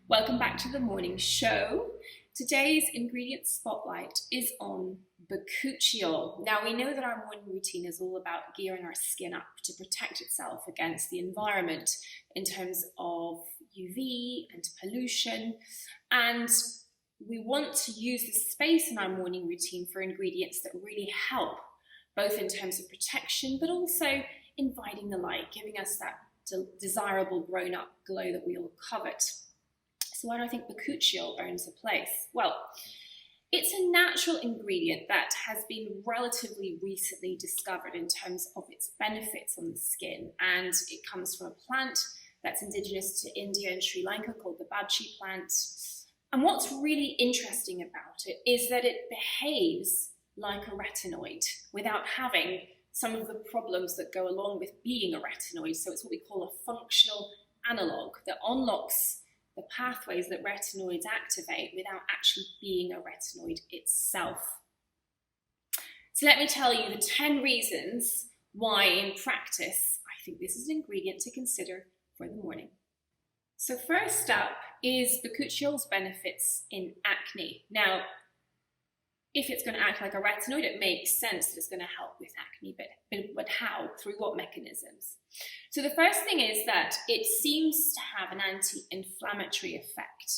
Welcome back to the morning show. Today's ingredient spotlight is on Bakuchiol. Now we know that our morning routine is all about gearing our skin up to protect itself against the environment in terms of UV and pollution, and we want to use the space in our morning routine for ingredients that really help, both in terms of protection but also inviting the light, giving us that desirable grown-up glow that we all covet. So why do I think Bakuchiol earns a place? Well, it's a natural ingredient that has been relatively recently discovered in terms of its benefits on the skin, and it comes from a plant that's indigenous to India and Sri Lanka called the Bakuchiol plant. And what's really interesting about it is that it behaves like a retinoid without having some of the problems that go along with being a retinoid. So it's what we call a functional analog that unlocks the pathways that retinoids activate without actually being a retinoid itself. So let me tell you the 10 reasons why in practice I think this is an ingredient to consider for the morning. So first up is Bakuchiol's benefits in acne. Now, if it's going to act like a retinoid, it makes sense that it's going to help with acne, but how? Through what mechanisms? So the first thing is that it seems to have an anti-inflammatory effect.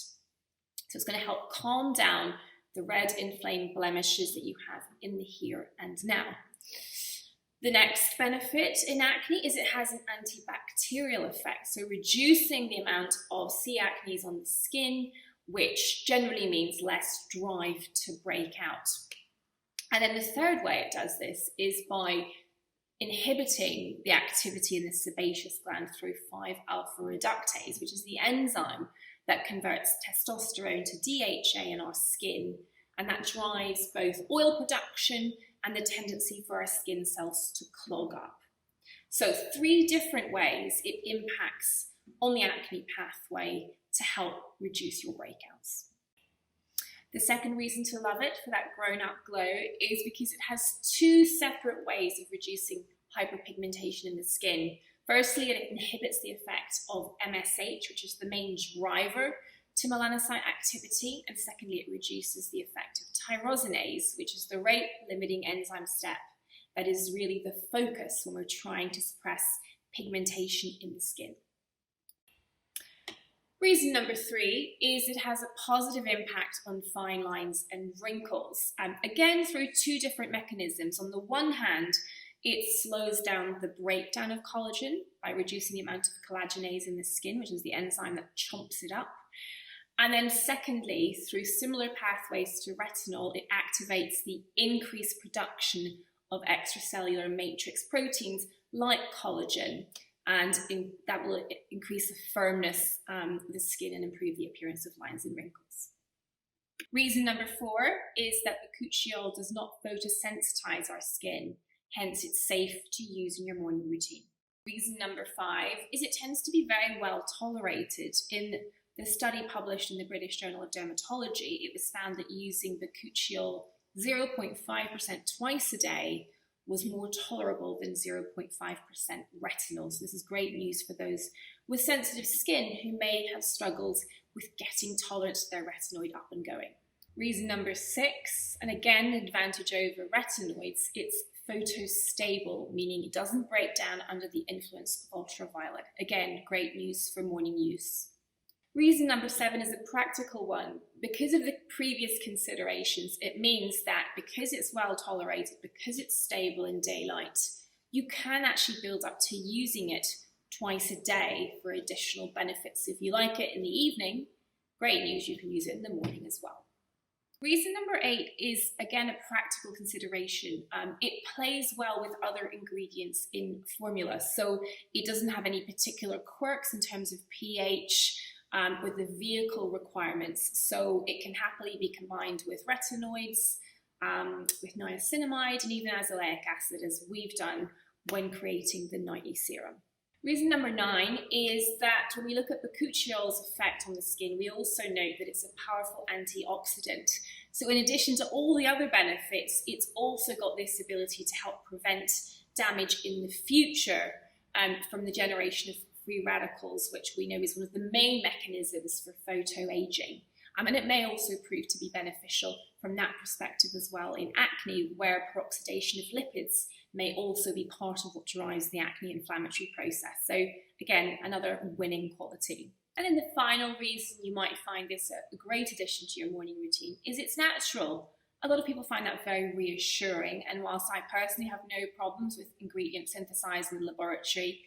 So it's going to help calm down the red inflamed blemishes that you have in the here and now. The next benefit in acne is it has an antibacterial effect, so reducing the amount of C. acnes on the skin, which generally means less drive to break out. And then the third way it does this is by inhibiting the activity in the sebaceous gland through 5-alpha reductase, which is the enzyme that converts testosterone to DHA in our skin, and that drives both oil production and the tendency for our skin cells to clog up. So 3 different ways it impacts on the acne pathway to help reduce your breakouts. The second reason to love it for that grown-up glow is because it has 2 separate ways of reducing hyperpigmentation in the skin. Firstly, it inhibits the effect of MSH, which is the main driver to melanocyte activity, and secondly, it reduces the effect of tyrosinase, which is the rate-limiting enzyme step that is really the focus when we're trying to suppress pigmentation in the skin. Reason number 3 is it has a positive impact on fine lines and wrinkles, again through 2 different mechanisms. On the one hand, it slows down the breakdown of collagen by reducing the amount of collagenase in the skin, which is the enzyme that chomps it up. And then secondly, through similar pathways to retinol, it activates the increased production of extracellular matrix proteins like collagen, and that will increase the firmness of the skin and improve the appearance of lines and wrinkles. Reason number 4 is that Bakuchiol does not photosensitize our skin, hence it's safe to use in your morning routine. Reason number 5 is it tends to be very well tolerated. In the study published in the British Journal of Dermatology, it was found that using Bakuchiol 0.5% twice a day was more tolerable than 0.5% retinol. So this is great news for those with sensitive skin who may have struggled with getting tolerant to their retinoid up and going. Reason number 6, and again, an advantage over retinoids, it's photostable, meaning it doesn't break down under the influence of ultraviolet. Again, great news for morning use. Reason number 7 is a practical one. Because of the previous considerations, it means that because it's well tolerated, because it's stable in daylight, you can actually build up to using it twice a day for additional benefits. If you like it in the evening, great news, you can use it in the morning as well. Reason number 8 is, again, a practical consideration. It plays well with other ingredients in formula, so it doesn't have any particular quirks in terms of pH, with the vehicle requirements, so it can happily be combined with retinoids, with niacinamide, and even azelaic acid, as we've done when creating the nightly serum. Reason number 9 is that when we look at Bakuchiol's effect on the skin, we also note that it's a powerful antioxidant. So in addition to all the other benefits, it's also got this ability to help prevent damage in the future from the generation of free radicals, which we know is one of the main mechanisms for photoaging. And it may also prove to be beneficial from that perspective as well in acne, where peroxidation of lipids may also be part of what drives the acne inflammatory process. So again, another winning quality. And then the final reason you might find this a great addition to your morning routine is it's natural. A lot of people find that very reassuring, and whilst I personally have no problems with ingredients synthesized in the laboratory,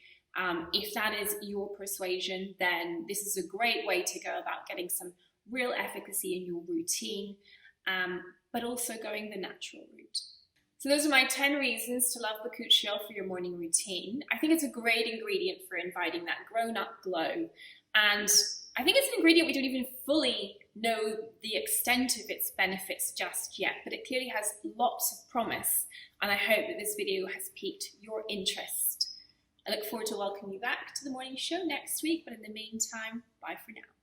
if that is your persuasion, then this is a great way to go about getting some real efficacy in your routine, but also going the natural route. So those are my 10 reasons to love Bakuchiol for your morning routine. I think it's a great ingredient for inviting that grown-up glow. And I think it's an ingredient we don't even fully know the extent of its benefits just yet, but it clearly has lots of promise. And I hope that this video has piqued your interest. I look forward to welcoming you back to the morning show next week, but in the meantime, bye for now.